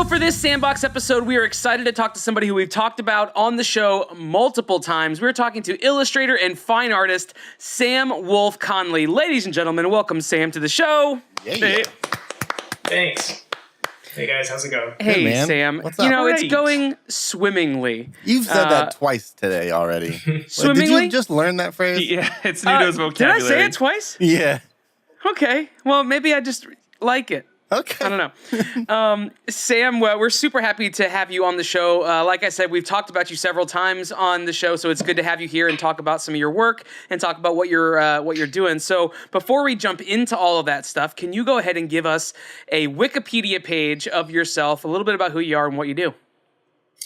So for this Sandbox episode, we are excited to talk to somebody who we've talked about on the show multiple times. We're talking to illustrator and fine artist Sam Wolfe Connelly. Ladies and gentlemen, welcome Sam to the show. Yeah. Hey. Thanks. Hey guys, how's it going? Hey, Good, man. Sam. What's You up? know, it's Great. going swimmingly. You've said that twice today already. Swimmingly? Did you just learn that phrase? Yeah, it's new to his vocabulary. Did I say it twice? Yeah. Okay. Well, maybe I just like it. Okay. I don't know. Sam, we're super happy to have you on the show. Like I said, we've talked about you several times on the show, so it's good to have you here and talk about some of your work and talk about what you're doing. So before we jump into all of that stuff, can you go ahead and give us a Wikipedia page of yourself, a little bit about who you are and what you do?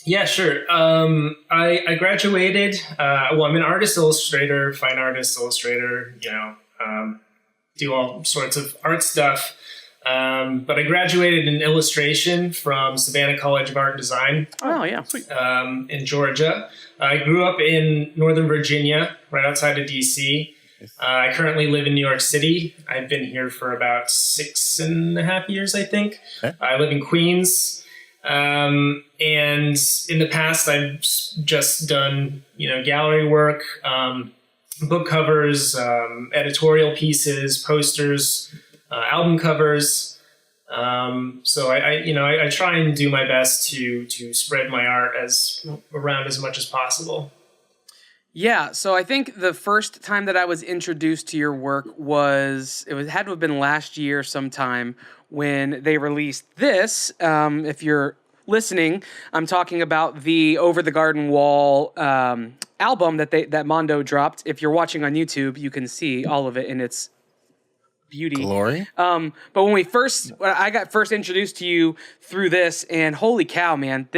Yeah, sure. I graduated. I'm an artist illustrator, fine artist illustrator. Do all sorts of art stuff. But I graduated in illustration from Savannah College of Art and Design. Oh, yeah. Sweet. In Georgia. I grew up in Northern Virginia, right outside of D.C. I currently live in New York City. I've been here for about 6.5 years, I think. Okay. I live in Queens. And in the past, I've just done, gallery work, book covers, editorial pieces, posters, album covers. So I try and do my best to spread my art around as much as possible. Yeah, so I think the first time that I was introduced to your work had to have been last year sometime when they released this. If you're listening, I'm talking about the Over the Garden Wall album that Mondo dropped. If you're watching on YouTube, you can see all of it in its beauty. Glory. But when I got first introduced to you through this, and holy cow, man,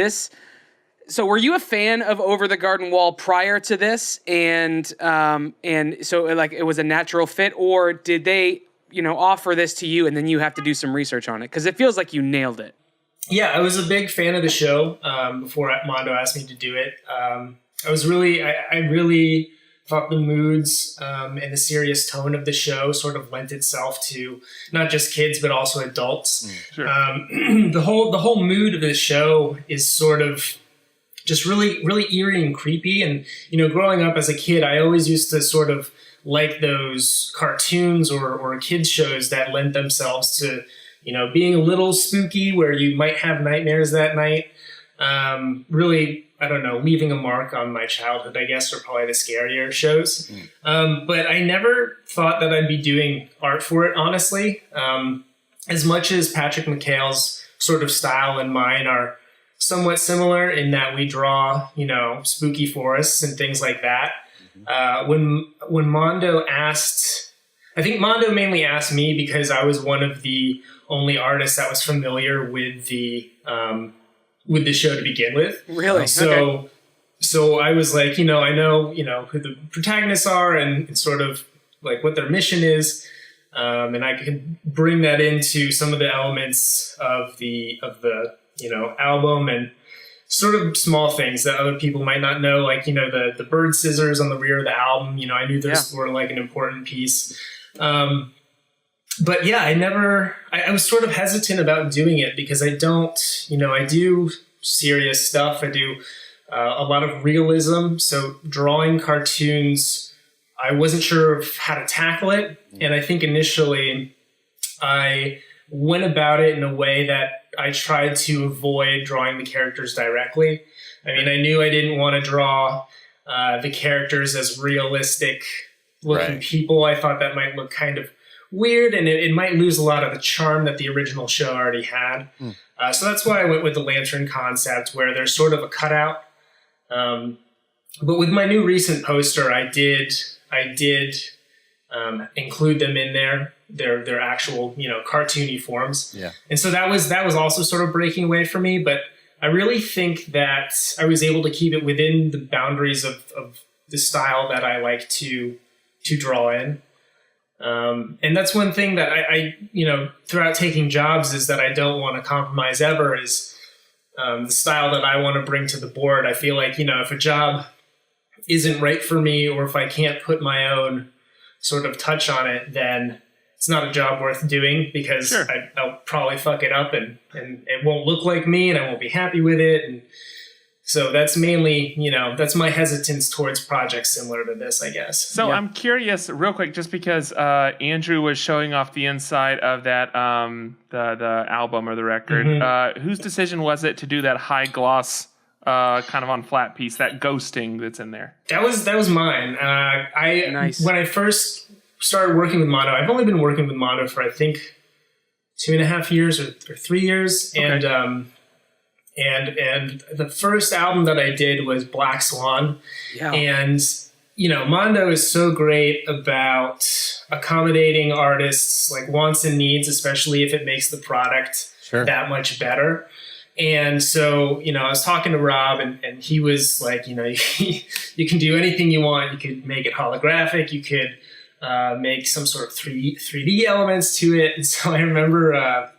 so were you a fan of Over the Garden Wall prior to this? And so like it was a natural fit, or did they, offer this to you and then you have to do some research on it? Because it feels like you nailed it. Yeah, I was a big fan of the show before Mondo asked me to do it. I really thought the moods and the serious tone of the show sort of lent itself to not just kids but also adults. Sure. The whole mood of the show is sort of just really, really eerie and creepy. And growing up as a kid, I always used to sort of like those cartoons or kids shows that lent themselves to being a little spooky, where you might have nightmares that night. Really, I don't know, leaving a mark on my childhood, I guess, are probably the scarier shows. But I never thought that I'd be doing art for it, honestly. As much as Patrick McHale's sort of style and mine are somewhat similar in that we draw, spooky forests and things like that. When Mondo asked, I think Mondo mainly asked me because I was one of the only artists that was familiar with the show to begin with. Really? So I was like, I know, who the protagonists are and sort of like what their mission is. And I could bring that into some of the elements of the album and sort of small things that other people might not know, like, the bird scissors on the rear of the album. I knew those were like an important piece. But yeah, I was sort of hesitant about doing it because I do serious stuff. I do a lot of realism. So drawing cartoons, I wasn't sure of how to tackle it. And I think initially I went about it in a way that I tried to avoid drawing the characters directly. I mean, I knew I didn't want to draw the characters as realistic looking people. I thought that might look kind of weird, and it might lose a lot of the charm that the original show already had. So that's why I went with the lantern concept, where there's sort of a cutout. But with my new recent poster, I did include them in there, their actual, cartoony forms. Yeah. And so that was also sort of breaking away for me. But I really think that I was able to keep it within the boundaries of the style that I like to draw in. And that's one thing that I throughout taking jobs is that I don't want to compromise ever is the style that I want to bring to the board. I feel like, if a job isn't right for me, or if I can't put my own sort of touch on it, then it's not a job worth doing because Sure. I'll probably fuck it up and it won't look like me and I won't be happy with it. And so that's mainly, that's my hesitance towards projects similar to this, I guess. So I'm curious, real quick, just because Andrew was showing off the inside of that the album or the record. Whose decision was it to do that high gloss kind of on flat piece, that ghosting that's in there? That was mine. Nice. When I first started working with mondo, I've only been working with mondo for I think 2.5 years or 3 years, Okay. and the first album that I did was Black Swan. Yeah. And, Mondo is so great about accommodating artists' like wants and needs, especially if it makes the product Sure. that much better. And so, I was talking to Rob and he was like, you can do anything you want. You could make it holographic. You could make some sort of 3D elements to it. And so I remember,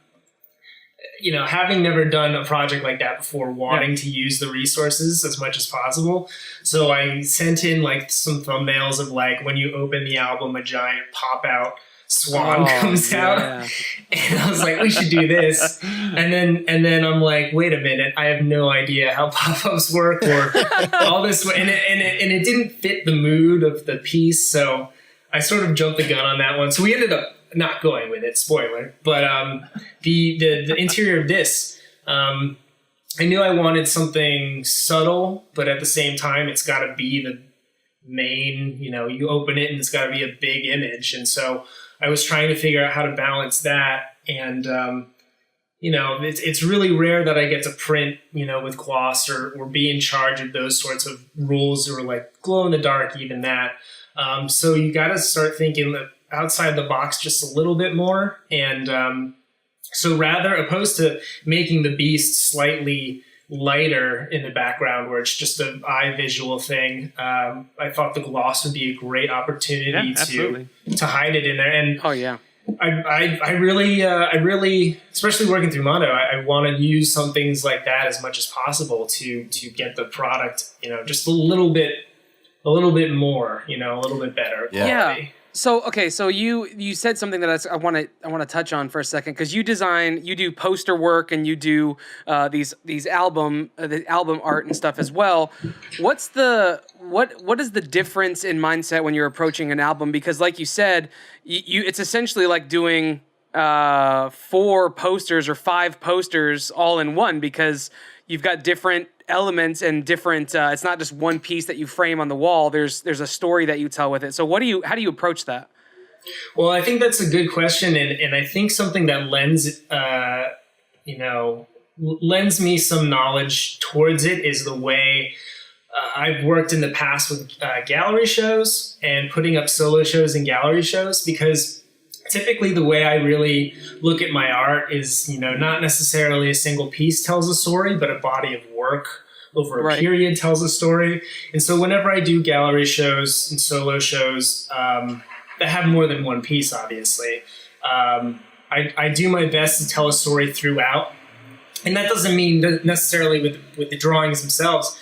having never done a project like that before, wanting to use the resources as much as possible. So I sent in like some thumbnails of like when you open the album, a giant pop out Swan comes out, and I was like, we should do this. And then I'm like, wait a minute, I have no idea how pop-ups work or all this, and it didn't fit the mood of the piece. So I sort of jumped the gun on that one. So we ended up not going with it, spoiler. But the interior of this, I knew I wanted something subtle, but at the same time, it's got to be the main, you open it and it's got to be a big image. And so I was trying to figure out how to balance that. And, it's really rare that I get to print, with gloss or be in charge of those sorts of rules or like glow in the dark, even that. So you got to start thinking outside the box just a little bit more. And so rather opposed to making the beast slightly lighter in the background where it's just an eye visual thing, I thought the gloss would be a great opportunity to hide it in there. And I really, especially working through mondo, I want to use some things like that as much as possible to get the product, just a little bit more, a little bit better quality. So you said something that I want to touch on for a second, because you do poster work and you do these album art and stuff as well. What is the difference in mindset when you're approaching an album? Because like you said, it's essentially like doing 4 posters or 5 posters all in one, because you've got different elements and different it's not just one piece that you frame on the wall. There's a story that you tell with it. So how do you approach that? Well, I think that's a good question, and I think something that lends me some knowledge towards it is the way I've worked in the past with gallery shows and putting up solo shows and gallery shows, because typically the way I really look at my art is, not necessarily a single piece tells a story, but a body of work over a period tells a story. And so whenever I do gallery shows and solo shows that have more than one piece, obviously, I do my best to tell a story throughout. And that doesn't mean necessarily with the drawings themselves.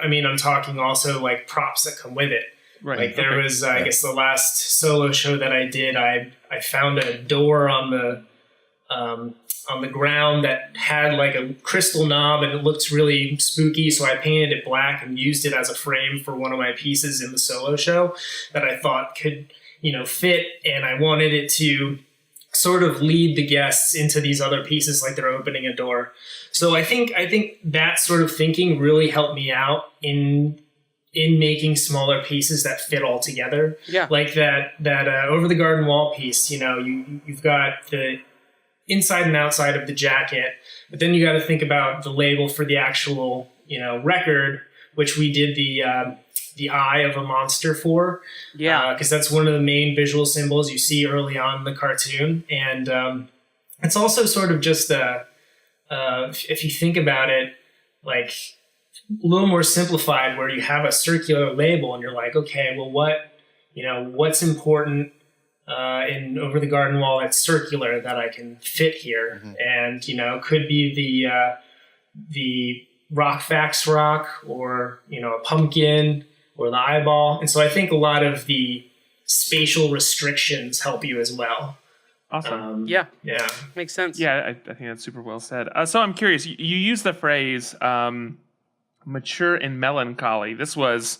I mean, I'm talking also like props that come with it. Right. Like there was, I guess the last solo show that I did, I found a door on the ground that had like a crystal knob and it looked really spooky. So I painted it black and used it as a frame for one of my pieces in the solo show that I thought could, fit. And I wanted it to sort of lead the guests into these other pieces like they're opening a door. So I think that sort of thinking really helped me out in making smaller pieces that fit all together. Yeah. Like that over the garden wall piece, you've got the inside and outside of the jacket, but then you got to think about the label for the actual, record, which we did the eye of a monster for. Yeah. Because that's one of the main visual symbols you see early on in the cartoon. And it's also sort of just if you think about it, like a little more simplified, where you have a circular label and you're like, okay, well, what's important in over the garden wall that's circular that I can fit here? Mm-hmm. And, could be the rock facts rock, or, a pumpkin, or the eyeball. And so I think a lot of the spatial restrictions help you as well. Awesome. Yeah. Yeah. Makes sense. Yeah, I think that's super well said. So I'm curious. You use the phrase "mature and melancholy." This was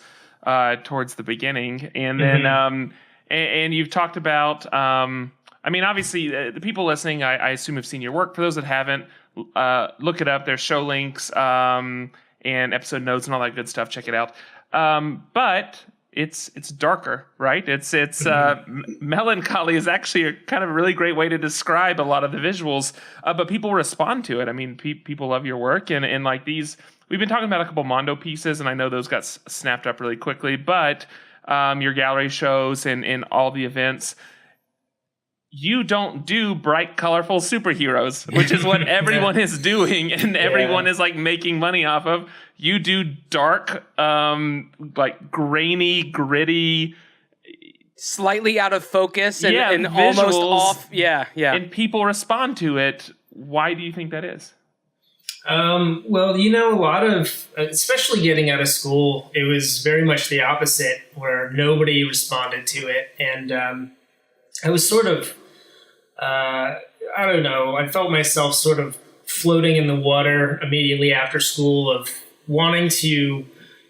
towards the beginning, and then and you've talked about. I mean, obviously, the people listening, I assume, have seen your work. For those that haven't, look it up. There's show links and episode notes and all that good stuff. Check it out. But it's darker, right? It's melancholy is actually a kind of a really great way to describe a lot of the visuals. But people respond to it. I mean, people love your work, and like these. We've been talking about a couple Mondo pieces, and I know those got snapped up really quickly. But your gallery shows and all the events. You don't do bright, colorful superheroes, which is what everyone is doing and everyone is like making money off of. You do dark, like grainy, gritty, slightly out of focus and, and almost visuals, off. Yeah. And people respond to it. Why do you think that is? Well, a lot of, especially getting out of school, it was very much the opposite, where nobody responded to it. And I was sort of, I don't know, I felt myself sort of floating in the water immediately after school of wanting to,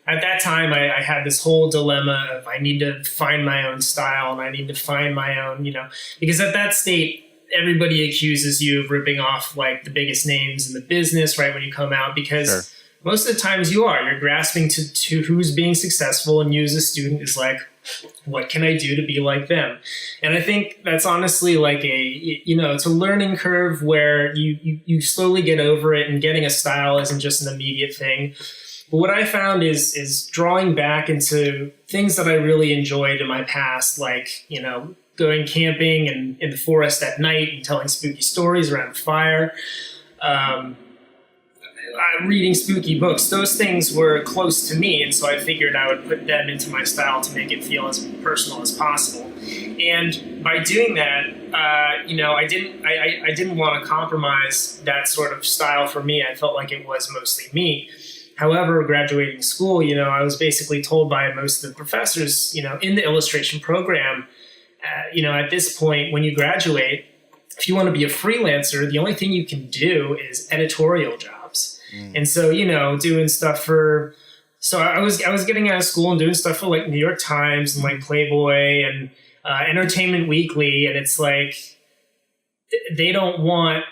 at that time, I had this whole dilemma of I need to find my own style and I need to find my own, because at that state, everybody accuses you of ripping off like the biggest names in the business right when you come out, because most of the times you're grasping to who's being successful, and you as a student is like, what can I do to be like them? And I think that's honestly like it's a learning curve where you slowly get over it, and getting a style isn't just an immediate thing. But what I found is drawing back into things that I really enjoyed in my past, like, going camping and in the forest at night and telling spooky stories around a fire, reading spooky books. Those things were close to me, and so I figured I would put them into my style to make it feel as personal as possible. And by doing that, I didn't want to compromise that sort of style for me. I felt like it was mostly me. However, graduating school, I was basically told by most of the professors, in the illustration program, at this point, when you graduate, if you want to be a freelancer, the only thing you can do is editorial jobs. And so, doing stuff so I was getting out of school and doing stuff for like New York Times and like Playboy and Entertainment Weekly. And it's like, they don't want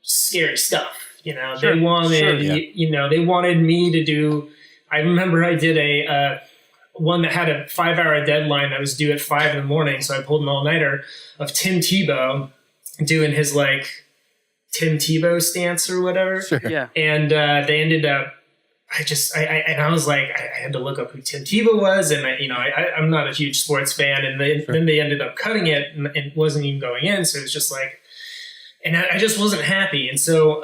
scary stuff. They wanted, they wanted me to do, I remember I did a one that had a 5-hour deadline that was due at 5 a.m. So I pulled an all-nighter of Tim Tebow doing his like Tim Tebow stance or whatever. Sure. Yeah. And they ended up, I was like, I had to look up who Tim Tebow was. And I'm not a huge sports fan. And then they ended up cutting it and it wasn't even going in. So it was just like, and I just wasn't happy. And so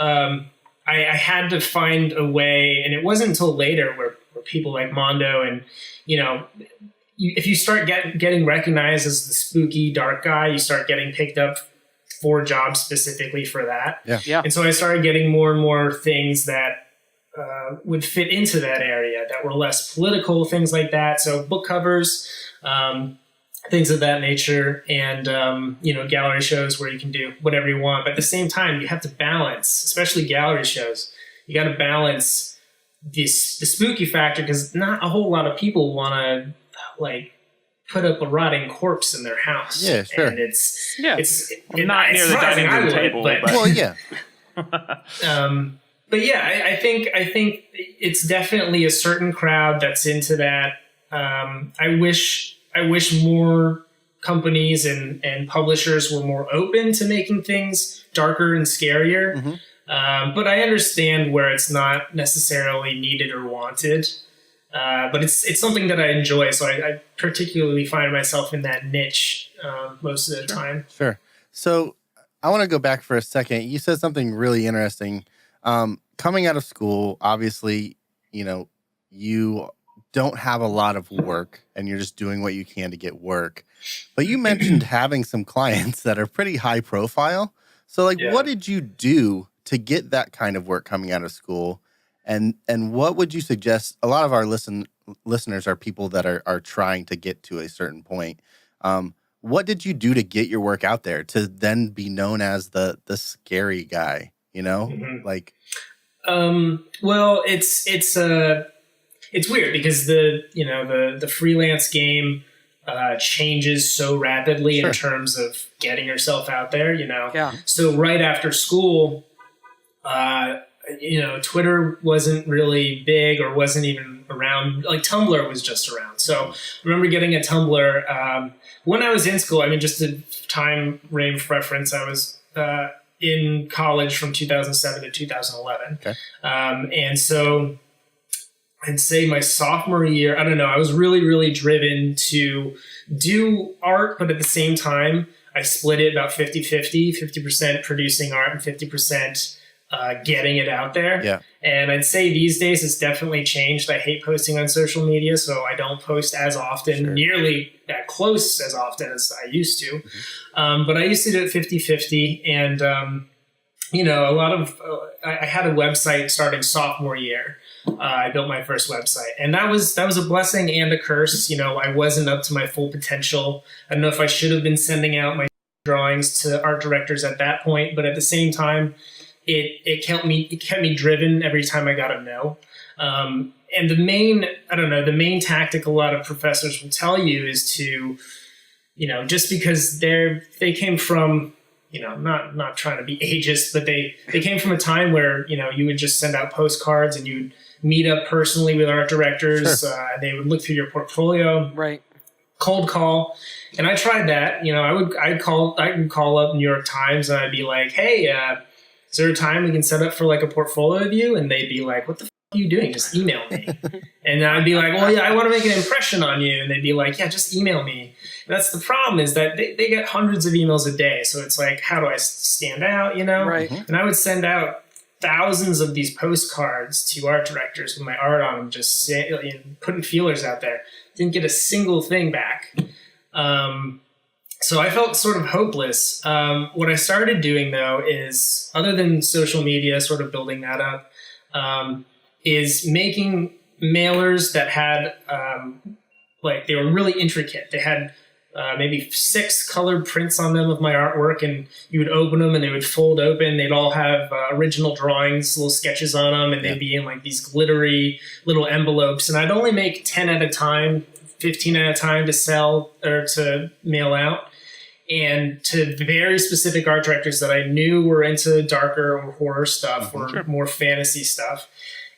I had to find a way, and it wasn't until later where people like Mondo and, if you start getting recognized as the spooky dark guy, you start getting picked up for jobs specifically for that. Yeah. And so I started getting more and more things that would fit into that area that were less political, things like that. So book covers, things of that nature, and gallery shows where you can do whatever you want. But at the same time, you have to balance, especially gallery shows. You got to balance the spooky factor, because not a whole lot of people want to like put up a rotting corpse in their house. Yeah, sure. And it's Not near the dining room table. But Well, yeah. But yeah, I think it's definitely a certain crowd that's into that. I wish more companies and publishers were more open to making things darker and scarier. Mm-hmm. But I understand where it's not necessarily needed or wanted. But it's something that I enjoy, so I particularly find myself in that niche most of the time. Sure. So I want to go back for a second. You said something really interesting. Coming out of school, obviously, you don't have a lot of work and you're just doing what you can to get work. But you mentioned having some clients that are pretty high profile. So what did you do to get that kind of work coming out of school? And what would you suggest? A lot of our listeners are people that are trying to get to a certain point. what did you do to get your work out there to then be known as the scary guy? You know, like. Well, it's weird because the freelance game changes so rapidly in terms of getting yourself out there. Yeah. So right after school, Twitter wasn't really big or wasn't even around. Like Tumblr was just around. So I remember getting a Tumblr when I was in school. I mean, just a time range reference, I was in college from 2007 to 2011. Okay. And so I'd say my sophomore year, I don't know, I was really, really driven to do art, but at the same time, I split it about 50-50, 50% producing art and 50% getting it out there. Yeah. And I'd say these days it's definitely changed. I hate posting on social media, so I don't post as often, nearly that close as often as I used to. But I used to do it 50-50. And, a lot of, I had a website starting sophomore year. I built my first website, and that was a blessing and a curse. I wasn't up to my full potential. I don't know if I should have been sending out my drawings to art directors at that point, but at the same time, it kept me driven every time I got a no. And the main tactic a lot of professors will tell you is to, just because they came from, not trying to be ageist, but they came from a time where, you would just send out postcards and you'd meet up personally with art directors. They would look through your portfolio. Right. Cold call. And I tried that. I'd call up New York Times and I'd be like, hey, is there a time we can set up for like a portfolio of you? And they'd be like, what the f are you doing? Just email me. And I'd be like, well, yeah, I want to make an impression on you. And they'd be like, yeah, just email me. And that's the problem, is that they get hundreds of emails a day. So it's like, how do I stand out, Right. And I would send out thousands of these postcards to art directors with my art on them, just putting feelers out there. Didn't get a single thing back. So I felt sort of hopeless. What I started doing, though, is, other than social media, sort of building that up, is making mailers that had, they were really intricate. They had maybe 6 colored prints on them of my artwork, and you would open them and they would fold open. They'd all have original drawings, little sketches on them, and they'd be in like these glittery little envelopes. And I'd only make 10 at a time, 15 at a time to sell or to mail out. And to very specific art directors that I knew were into darker or horror stuff or more fantasy stuff.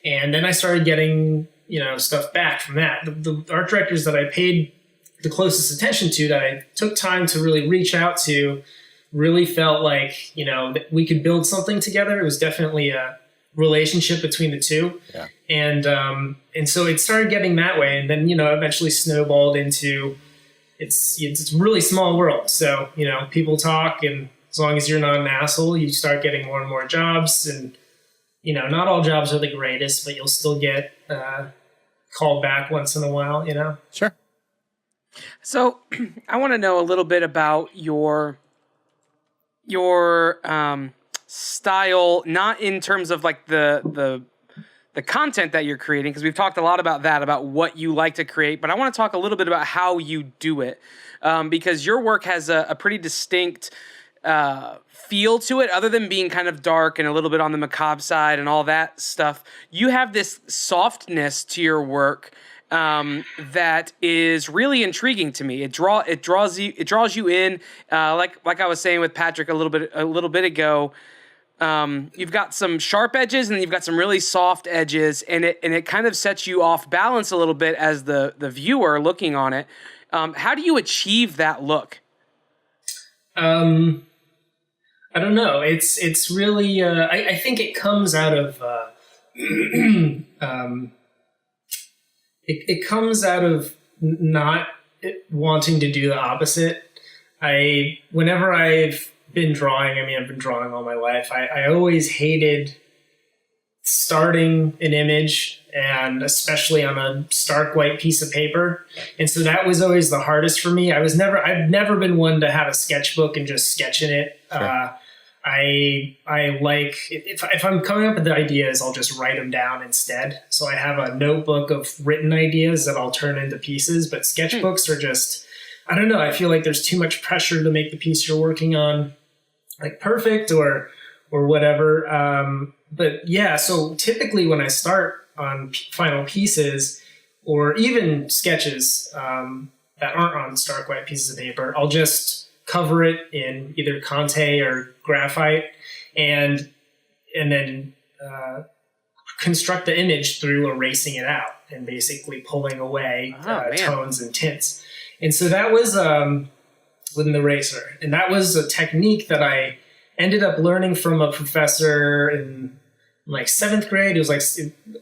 And then I started getting, stuff back from that. The art directors that I paid the closest attention to, that I took time to really reach out to, really felt like, that we could build something together. It was definitely a relationship between the two. Yeah. And so it started getting that way. And then, eventually snowballed into, it's a really small world. So, people talk, and as long as you're not an asshole, you start getting more and more jobs. And, not all jobs are the greatest, but you'll still get called back once in a while, Sure. So I want to know a little bit about your style, not in terms of like the content that you're creating, because we've talked a lot about that, about what you like to create, but I want to talk a little bit about how you do it, because your work has a pretty distinct feel to it, other than being kind of dark and a little bit on the macabre side and all that stuff. You have this softness to your work that is really intriguing to me. It draws you in, like I was saying with Patrick a little bit ago. You've got some sharp edges and you've got some really soft edges, and it kind of sets you off balance a little bit as the viewer looking on it. How do you achieve that look? I don't know. It's really, I think it comes out of, it comes out of not wanting to do the opposite. Whenever I've been drawing, I've been drawing all my life. I always hated starting an image, and especially on a stark white piece of paper. And so that was always the hardest for me. I've never been one to have a sketchbook and just sketch in it. Sure. I like, if I'm coming up with the ideas, I'll just write them down instead. So I have a notebook of written ideas that I'll turn into pieces, but sketchbooks are just, I don't know. I feel like there's too much pressure to make the piece you're working on like perfect or whatever. But yeah, so typically when I start on final pieces or even sketches that aren't on stark white pieces of paper, I'll just cover it in either Conte or graphite and then construct the image through erasing it out and basically pulling away tones and tints. And so that was with an eraser. And that was a technique that I ended up learning from a professor in like 7th grade. It was like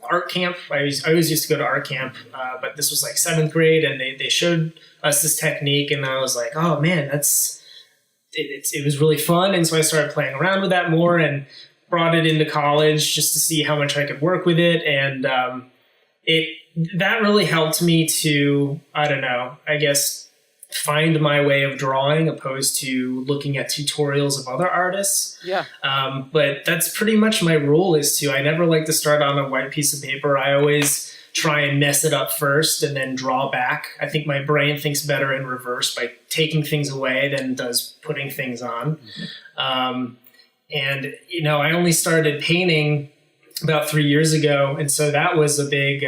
art camp. I always used to go to art camp, but this was like 7th grade, and they showed us this technique, and I was like, oh man, it was really fun. And so I started playing around with that more and brought it into college just to see how much I could work with it. And that really helped me to, I don't know, I guess, find my way of drawing opposed to looking at tutorials of other artists. Yeah. But that's pretty much my rule I never like to start on a white piece of paper. I always try and mess it up first and then draw back. I think my brain thinks better in reverse by taking things away than it does putting things on. Mm-hmm. And, I only started painting about 3 years ago. And so that was a big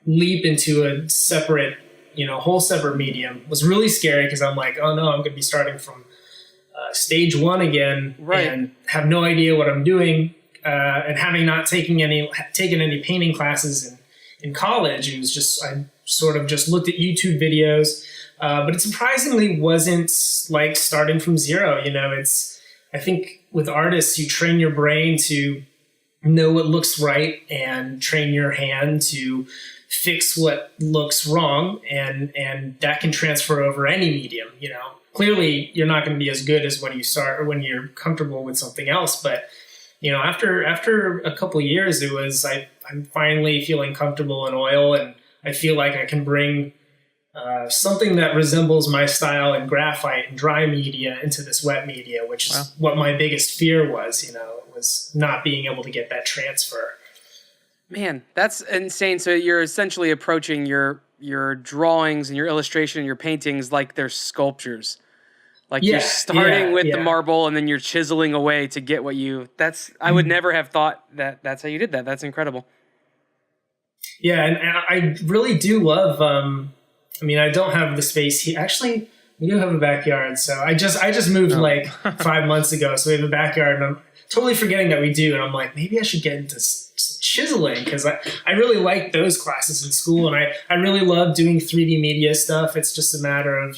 leap into a separate, whole separate medium. It was really scary because I'm like, oh no, I'm going to be starting from stage one again, right, and have no idea what I'm doing. And having not taken any painting classes in college, it was just, I sort of just looked at YouTube videos, but it surprisingly wasn't like starting from zero. I think with artists, you train your brain to know what looks right and train your hand to fix what looks wrong, and that can transfer over any medium. Clearly you're not going to be as good as when you start or when you're comfortable with something else, but after a couple of years, it was I'm finally feeling comfortable in oil, and I feel like I can bring something that resembles my style in graphite and dry media into this wet media, which is what my biggest fear was. Was not being able to get that transfer. Man, that's insane. So you're essentially approaching your drawings and your illustration and your paintings like they're sculptures. Like you're starting with the marble and then you're chiseling away to get what I would never have thought that's how you did that. That's incredible. Yeah, and I really do love, I don't have the space here. Actually, we do have a backyard. So I just moved like 5 months ago. So we have a backyard, and I'm totally forgetting that we do. And I'm like, maybe I should get into chiseling, because I really like those classes in school, and I really love doing 3D media stuff. It's just a matter of,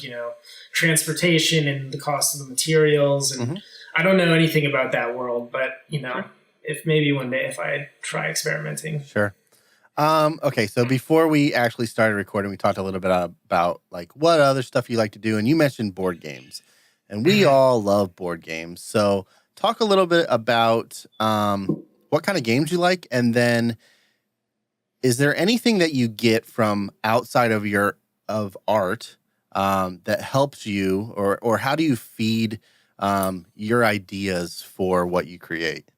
transportation and the cost of the materials. And I don't know anything about that world, but, if maybe one day if I try experimenting. Sure. Okay, so before we actually started recording, we talked a little bit about like what other stuff you like to do, and you mentioned board games, and we all love board games. So talk a little bit about what kind of games you like, and then is there anything that you get from outside of art that helps you, or how do you feed your ideas for what you create?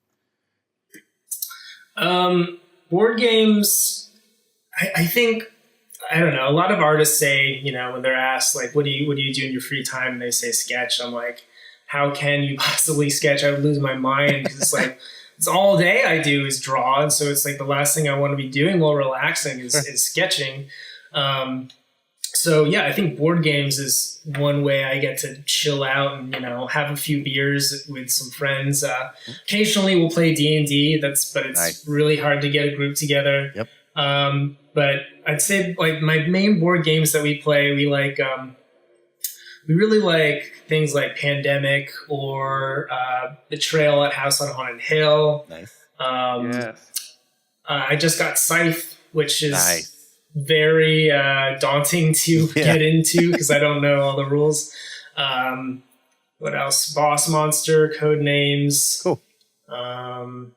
Board games, I think, I don't know, a lot of artists say, when they're asked, like, what do you do in your free time? And they say sketch. I'm like, how can you possibly sketch? I would lose my mind, because it's like, it's all day I do is draw. And so it's like the last thing I want to be doing while relaxing is sketching. So yeah, I think board games is one way I get to chill out and, have a few beers with some friends. Occasionally we'll play D&D, but it's nice. Really hard to get a group together. Yep. But I'd say like my main board games that we play, we really like things like Pandemic or Betrayal at House on Haunted Hill. Nice. Yes. I just got Scythe, which is very daunting to get into because I don't know all the rules. What else? Boss Monster, Codenames. Cool. Trying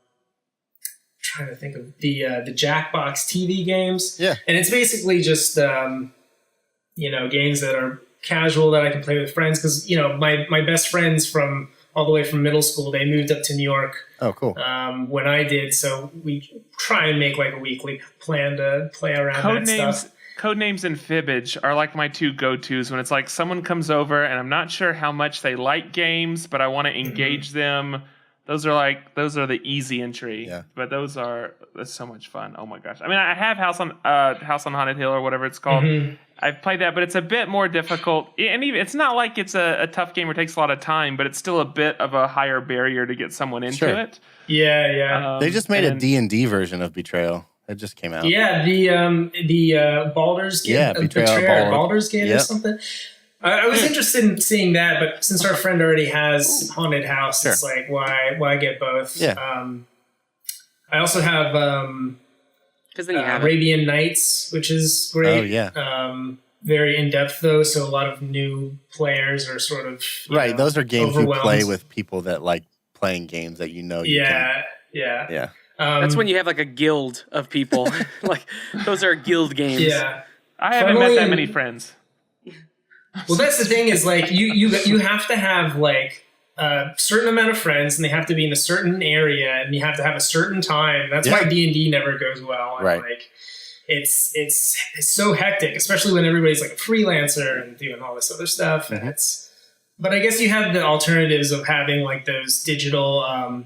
to think of the Jackbox TV games. Yeah. And it's basically just games that are casual that I can play with friends, because my best friends from all the way from middle school, they moved up to New York. Oh, cool. When I did, so we try and make like a weekly plan to play around that stuff. Codenames and Fibbage are like my two go-tos when it's like someone comes over and I'm not sure how much they like games, but I want to engage them. Those are the easy entry. Yeah. But that's so much fun. Oh my gosh. I mean, I have House on Haunted Hill or whatever it's called. I've played that, but it's a bit more difficult. And even it's not like it's a tough game or takes a lot of time, but it's still a bit of a higher barrier to get someone into it. Yeah. They just made a D&D version of Betrayal. It just came out. Yeah, the Baldur's Gate. Yeah, Betrayal Baldur's Gate or something. I was interested in seeing that, but since our friend already has Haunted House, it's like, why get both? Yeah. I also have Because then you have Arabian Nights, which is great. Oh, yeah. Very in-depth, though, so a lot of new players are sort of... Right, those are games you overwhelmed. play with people that like playing games that you know you can. Yeah. that's when you have like a guild of people. Like those are guild games. Yeah. I haven't met that many friends. Well, that's the thing is like you have to have like a certain amount of friends, and they have to be in a certain area, and you have to have a certain time. That's why D&D never goes well. And Right. Like it's so hectic, especially when everybody's like a freelancer and doing all this other stuff. And but I guess you have the alternatives of having like those digital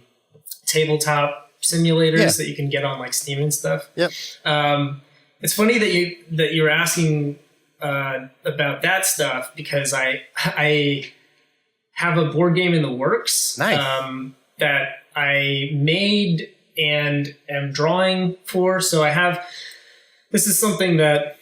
tabletop simulators that you can get on like Steam and stuff. Yep. It's funny that you're asking about that stuff because I have a board game in the works that I made and am drawing for. So this is something that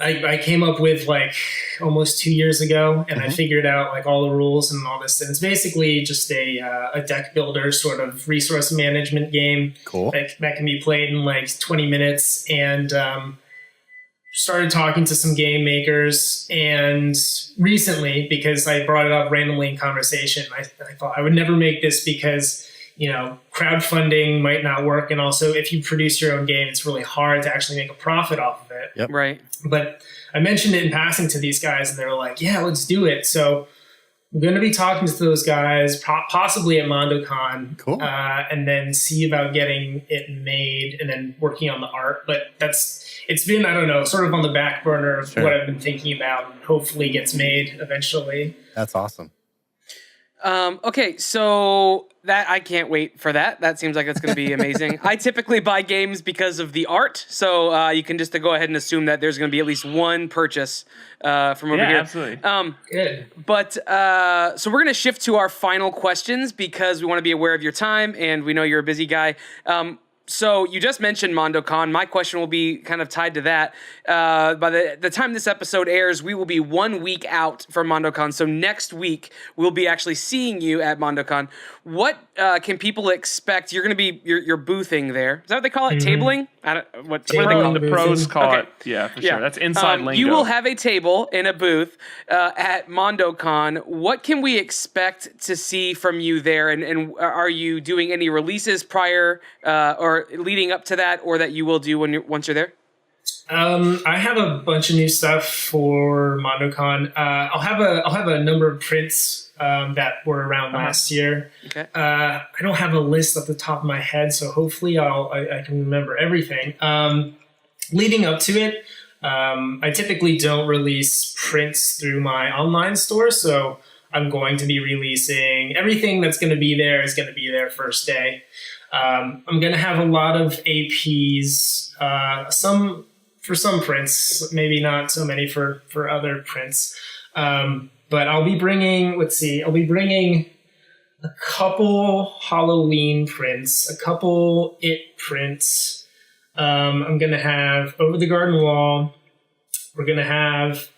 I came up with like almost 2 years ago, and I figured out like all the rules and all this. And it's basically just a deck builder sort of resource management game. Cool. That can be played in like 20 minutes. And started talking to some game makers, and recently, because I brought it up randomly in conversation, I thought I would never make this because, crowdfunding might not work. And also if you produce your own game, it's really hard to actually make a profit off of it. Yep. Right. But I mentioned it in passing to these guys, and they were like, yeah, let's do it. So I'm going to be talking to those guys, possibly at MondoCon. Cool. And then see about getting it made and then working on the art. But it's been, I don't know, sort of on the back burner of what I've been thinking about, and hopefully gets made eventually. That's awesome. Okay, so that I can't wait for that. That seems like it's going to be amazing. I typically buy games because of the art, so you can just go ahead and assume that there's going to be at least one purchase from over here. Absolutely. Good. But so we're going to shift to our final questions because we want to be aware of your time, and we know you're a busy guy. So you just mentioned MondoCon. My question will be kind of tied to that. By the time this episode airs, we will be 1 week out from MondoCon. So next week, we'll be actually seeing you at MondoCon. What can people expect? You're going to be you're boothing there. Is that what they call it? Tabling? What do they call it? The pros call it. Yeah, for sure. That's inside lingo. You will have a table in a booth at MondoCon. What can we expect to see from you there? And are you doing any releases prior or leading up to that, or that you will do once you're there? I have a bunch of new stuff for MondoCon. I'll have a number of prints that were around last year. Okay. I don't have a list off the top of my head, so hopefully I can remember everything. Leading up to it, I typically don't release prints through my online store, so I'm going to be releasing everything that's going to be there is going to be there first day. I'm going to have a lot of APs, for some prints, maybe not so many for other prints. But I'll be bringing a couple Halloween prints, a couple It prints. I'm going to have Over the Garden Wall. We're going to have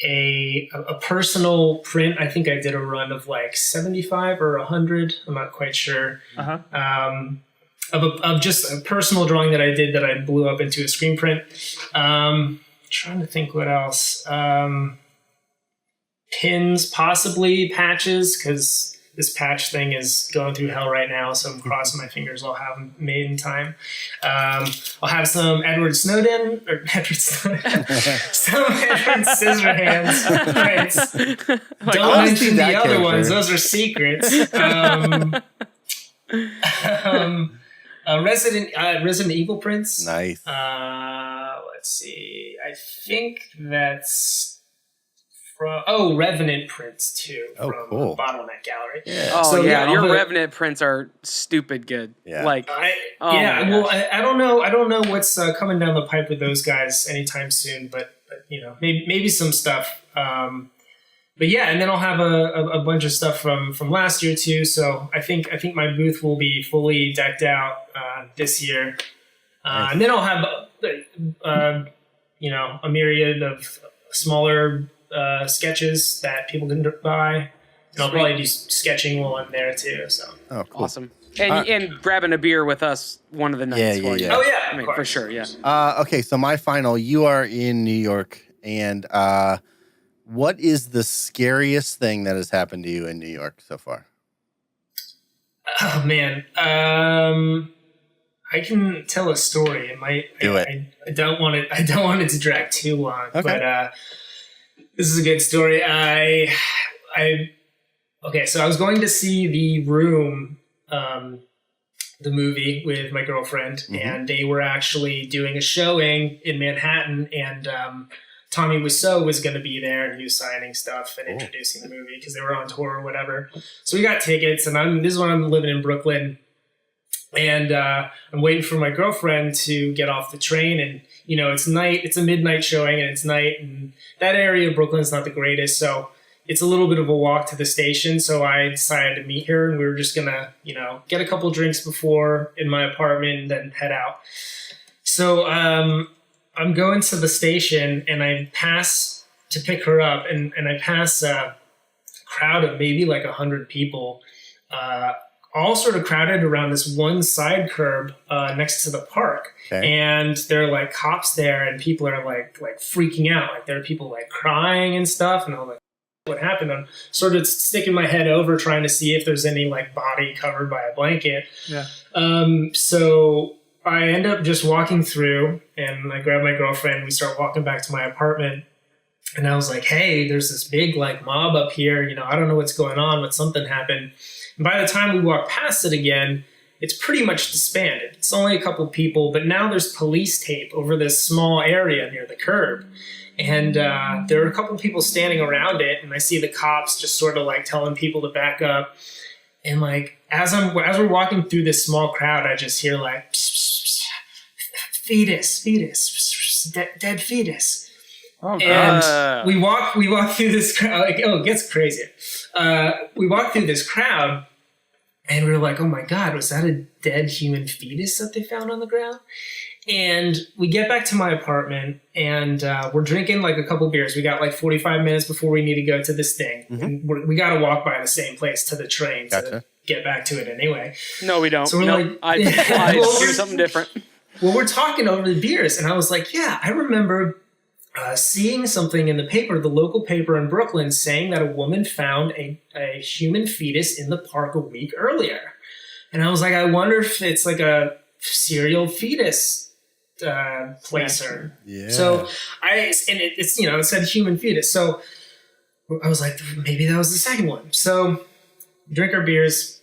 a personal print. I think I did a run of like 75 or 100. I'm not quite sure. Of just a personal drawing that I did that I blew up into a screen print. Trying to think what else. Pins, possibly patches, because this patch thing is going through hell right now, so I'm crossing my fingers I'll have them made in time. I'll have some Edward Snowden, some Edward Scissorhands prints. Don't mention the other ones; those are secrets. Resident Evil prints. Nice. Let's let's see. I think that's from Revenant prints too. Oh, from cool. Bottleneck Gallery. Yeah. Oh So, yeah, yeah, your I'll put- Revenant prints are stupid good. Yeah. Like, I oh my well, gosh. I don't know. I don't know what's coming down the pipe with those guys anytime soon. But maybe some stuff. But yeah, and then I'll have a bunch of stuff from last year too. So I think my booth will be fully decked out this year, Nice. and then I'll have a myriad of smaller sketches that people can buy, and I'll Sweet. probably do sketching while I'm there too. So Oh, cool. Awesome. And grabbing a beer with us one of the nights. Yeah, while yeah, you- yeah. oh yeah, I mean, of for course. sure, yeah. Okay, so my final. You are in New York, and what is the scariest thing that has happened to you in New York so far? Oh man, I can tell a story. It might. Do it. I don't want it. I don't want it to drag too long. Okay. But this is a good story. Okay. So I was going to see The Room, the movie with my girlfriend, Mhm. and they were actually doing a showing in Manhattan, and Tommy Wiseau was going to be there, and he was signing stuff and Cool. introducing the movie because they were on tour or whatever. So we got tickets, and this is when I'm living in Brooklyn, and I'm waiting for my girlfriend to get off the train, and it's night. It's a midnight showing, and it's night, and that area of Brooklyn's not the greatest, so it's a little bit of a walk to the station. So I decided to meet her, and we were just gonna, get a couple drinks before in my apartment, and then head out. So I'm going to the station, and I pass to pick her up, and I pass a crowd of maybe like 100 people, all sort of crowded around this one side curb next to the park. Okay. And there are like cops there, and people are like freaking out. Like there are people like crying and stuff, and I'm like, what happened? I'm sort of sticking my head over trying to see if there's any like body covered by a blanket. Yeah. So I end up just walking through, and I grab my girlfriend. We start walking back to my apartment, and I was like, hey, there's this big like mob up here. I don't know what's going on, but something happened. And by the time we walk past it again, it's pretty much disbanded. It's only a couple people, but now there's police tape over this small area near the curb. And there are a couple people standing around it, and I see the cops just sort of like telling people to back up. And like as we're walking through this small crowd, I just hear like fetus, dead fetus. Oh, God. And we walk through this crowd. Like, it gets crazy. We walk through this crowd, and we were like, "Oh my God, was that a dead human fetus that they found on the ground?" And we get back to my apartment, and we're drinking like a couple beers. We got like 45 minutes before we need to go to this thing. Mhm. And we got to walk by the same place to the train Gotcha. to get back to it anyway. No, we don't. So we're no, like- I Well, do something different. Well, we're talking over the beers, and I was like, yeah, I remember seeing something in the paper, the local paper in Brooklyn, saying that a woman found a human fetus in the park a week earlier. And I was like, I wonder if it's like a serial fetus placer. Yeah. So it said human fetus. So I was like, maybe that was the second one. So drink our beers,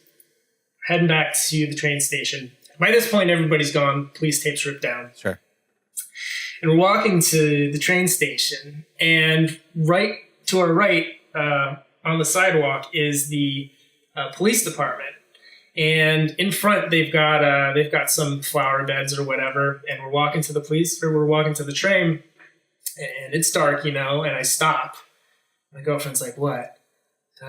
heading back to the train station. By this point, everybody's gone. Police tape's ripped down. Sure. And we're walking to the train station, and right to our right on the sidewalk is the police department. And in front, they've got some flower beds or whatever. And we're walking to the train, and it's dark, and I stop. My girlfriend's like, "What?"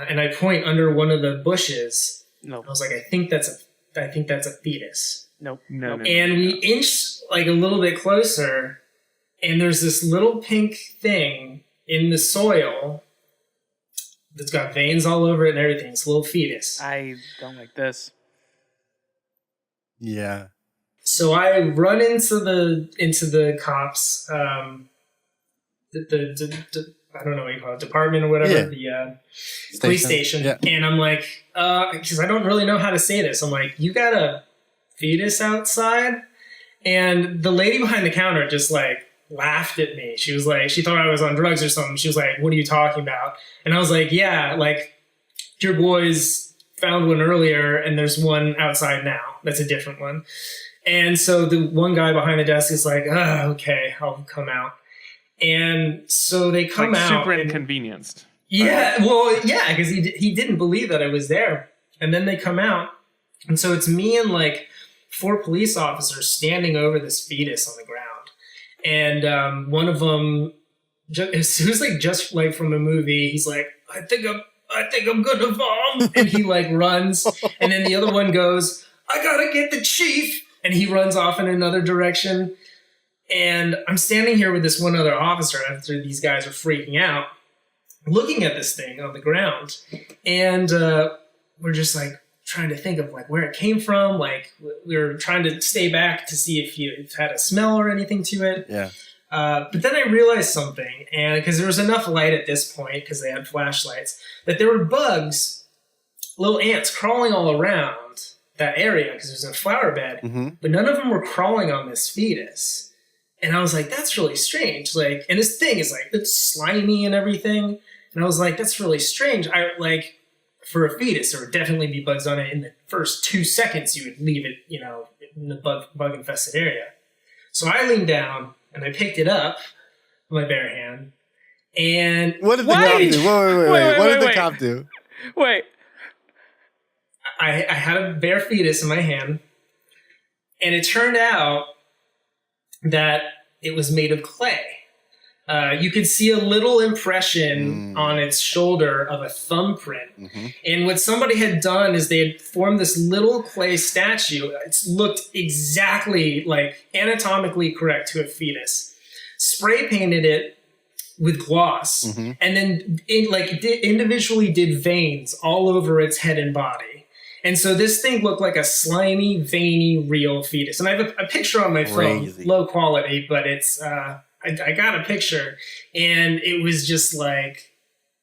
And I point under one of the bushes. No, I was like, I think that's a fetus. nope. No. And we inch like a little bit closer, and there's this little pink thing in the soil that's got veins all over it and everything. It's a little fetus. I don't like this. Yeah. So I run into the cops, the I don't know what you call it, department or whatever, the police station. Yeah. And I'm like, because I don't really know how to say this. I'm like, you got a fetus outside? And the lady behind the counter just like laughed at me. She was like, she thought I was on drugs or something. She was like, what are you talking about? And I was like, yeah, like your boys found one earlier and there's one outside now. That's a different one. And so the one guy behind the desk is like, oh, okay, I'll come out. And so they come like out. Super inconvenienced. Yeah, well, yeah, because he didn't believe that I was there. And then they come out. And so it's me and like 4 police officers standing over this fetus on the ground. And one of them, it was like just like from a movie, he's like, I think I'm gonna vom. And he like runs. And then the other one goes, I gotta get the chief. And he runs off in another direction. And I'm standing here with this one other officer after these guys are freaking out, looking at this thing on the ground. And we're just like trying to think of like where it came from. Like we were trying to stay back to see if it had a smell or anything to it. Yeah. But then I realized something, and because there was enough light at this point, because they had flashlights, that there were bugs, little ants crawling all around that area because it was a flower bed, but none of them were crawling on this fetus. And I was like, that's really strange. Like, and this thing is like, it's slimy and everything. And I was like, that's really strange. I like, for a fetus, there would definitely be bugs on it. In the first 2 seconds, you would leave it, in the bug infested area. So I leaned down and I picked it up with my bare hand. And what did the cop do? Wait. What did the cop do? Wait. I had a bare fetus in my hand, and it turned out that it was made of clay. You could see a little impression on its shoulder of a thumbprint. And what somebody had done is they had formed this little clay statue. It looked exactly like anatomically correct to a fetus. Spray painted it with gloss, and then individually did veins all over its head and body. And so this thing looked like a slimy, veiny, real fetus. And I have a picture on my phone, low quality, but it's I got a picture, and it was just like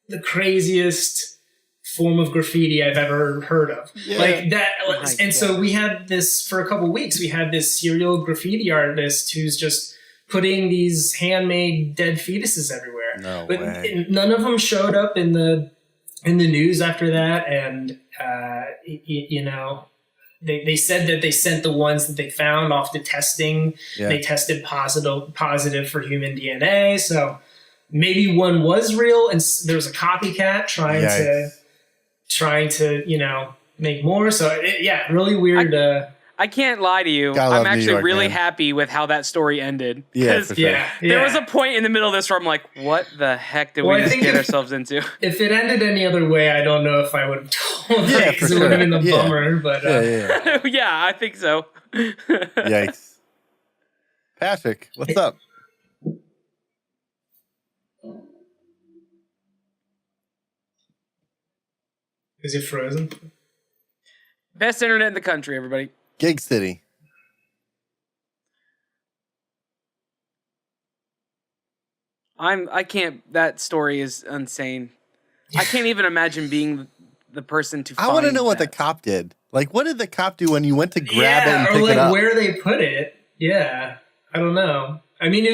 the craziest form of graffiti I've ever heard of. Yeah. Like that. And so we had this for a couple of weeks. We had this serial graffiti artist who's just putting these handmade dead fetuses everywhere. No but way. None of them showed up in the news after that, and they said that they sent the ones that they found off to testing. Yeah. They tested positive for human DNA, so maybe one was real, and there was a copycat trying to make more. So really weird. I can't lie to you. I'm actually really happy with how that story ended. Yeah, for sure. There was a point in the middle of this where I'm like, what the heck did we just get ourselves into? If it ended any other way, I don't know if I would have told it, because it would have been a bummer. But yeah, I think so. Yikes. Patrick, what's up? Is it frozen? Best internet in the country, everybody. Gig City. I can't. That story is insane. I can't even imagine being the person to. I want to know what the cop did. Like, what did the cop do when you went to grab it and pick it up? Where they put it. Yeah, I don't know. I mean,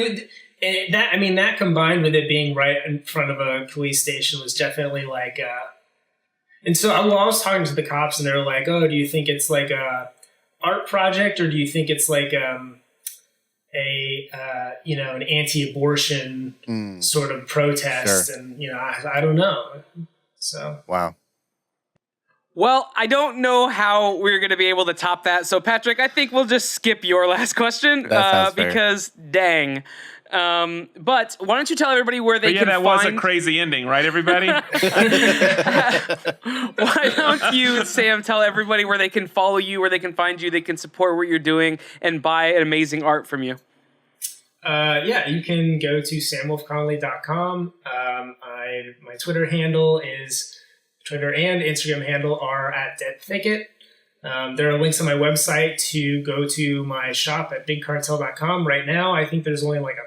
that combined with it being right in front of a police station was definitely like. And so I was talking to the cops, and they were like, "Oh, do you think it's like a art project, or do you think it's like an anti-abortion sort of protest?" Sure. And I don't know. So wow. Well, I don't know how we're going to be able to top that. So Patrick, I think we'll just skip your last question because dang. But why don't you tell everybody where they can find... was a crazy ending, right, everybody? Why don't you, Sam, tell everybody where they can follow you, where they can find you, they can support what you're doing, and buy an amazing art from you? You can go to samwolfeconnelly.com. My Twitter handle is... Twitter and Instagram handle are @DeadThicket. There are links on my website to go to my shop at bigcartel.com. Right now, I think there's only like a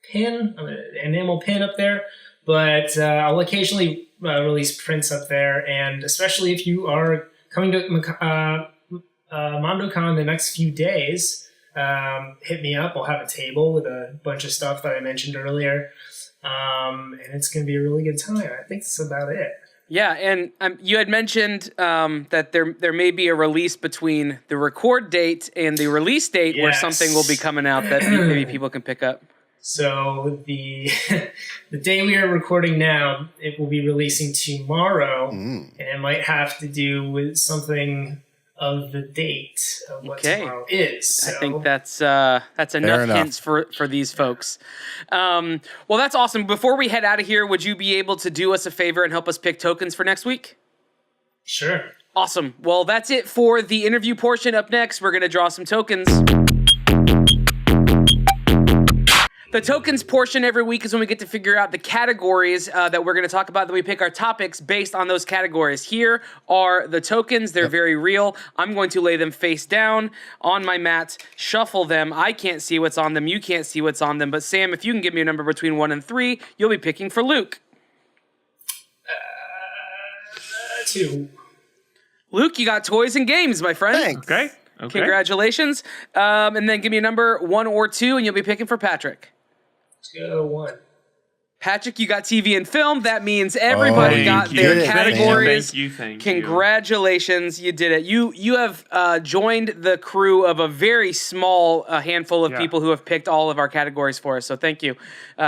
pin, an enamel pin up there, but I'll occasionally release prints up there. And especially if you are coming to MondoCon the next few days, hit me up. I'll have a table with a bunch of stuff that I mentioned earlier. And it's going to be a really good time. I think that's about it. Yeah, and you had mentioned that there may be a release between the record date and the release date where something will be coming out that maybe people can pick up. So the the day we are recording now, it will be releasing tomorrow, and it might have to do with something of the date of what tomorrow is. So. I think that's enough hints for these folks. Well, that's awesome. Before we head out of here, would you be able to do us a favor and help us pick tokens for next week? Sure. Awesome. Well, that's it for the interview portion. Up next, we're going to draw some tokens. The tokens portion every week is when we get to figure out the categories that we're going to talk about. Then we pick our topics based on those categories. Here are the tokens. They're very real. I'm going to lay them face down on my mat, shuffle them. I can't see what's on them. You can't see what's on them. But Sam, if you can give me a number between 1 and 3, you'll be picking for Luke. 2. Luke, you got toys and games, my friend. Thanks. Okay. Congratulations. And then give me a number 1 or 2, and you'll be picking for Patrick. Let's go 1. Patrick, you got TV and film. That means everybody got their categories. Thank you. Congratulations, you did it. You have joined the crew of a very small handful of people who have picked all of our categories for us. So thank you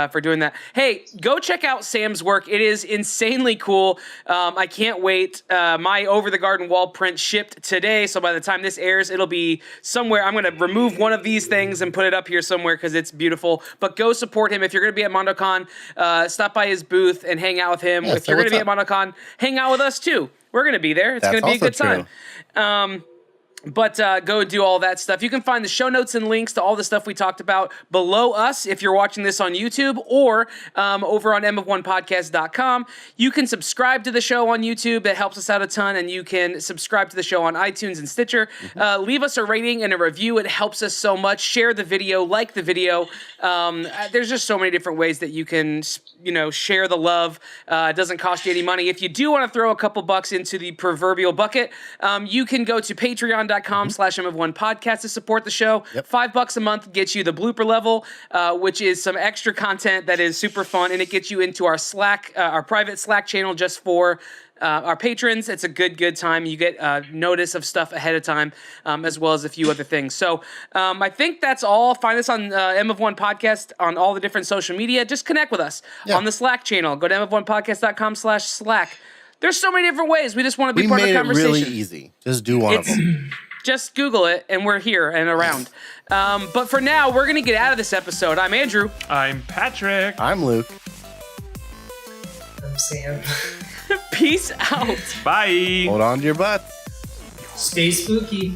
for doing that. Hey, go check out Sam's work. It is insanely cool. I can't wait. My Over the Garden Wall print shipped today, so by the time this airs, it'll be somewhere. I'm going to remove one of these things and put it up here somewhere because it's beautiful. But go support him if you're going to be at MondoCon. Stop by his booth and hang out with him. If you're going to be at MondoCon, hang out with us too. We're going to be there. It's going to be a good time. But go do all that stuff. You can find the show notes and links to all the stuff we talked about below us if you're watching this on YouTube or over on mof1podcast.com. You can subscribe to the show on YouTube. That helps us out a ton. And you can subscribe to the show on iTunes and Stitcher. Leave us a rating and a review. It helps us so much. Share the video. Like the video. There's just so many different ways that you can share the love. It doesn't cost you any money. If you do want to throw a couple bucks into the proverbial bucket, you can go to patreon.com/mof1podcast to support the show. $5 a month gets you the blooper level, which is some extra content that is super fun, and it gets you into our Slack, our private Slack channel just for our patrons. It's a good time. You get notice of stuff ahead of time, as well as a few other things. So I think that's all. Find us on MF1 Podcast on all the different social media. Just connect with us on the Slack channel. Go to mof1podcast.com/Slack. There's so many different ways. We just want to be part of the conversation. We made it really easy. Just do one of them. Just Google it, and we're here and around. But for now, we're going to get out of this episode. I'm Andrew. I'm Patrick. I'm Luke. I'm Sam. Peace out. Bye. Hold on to your butts. Stay spooky.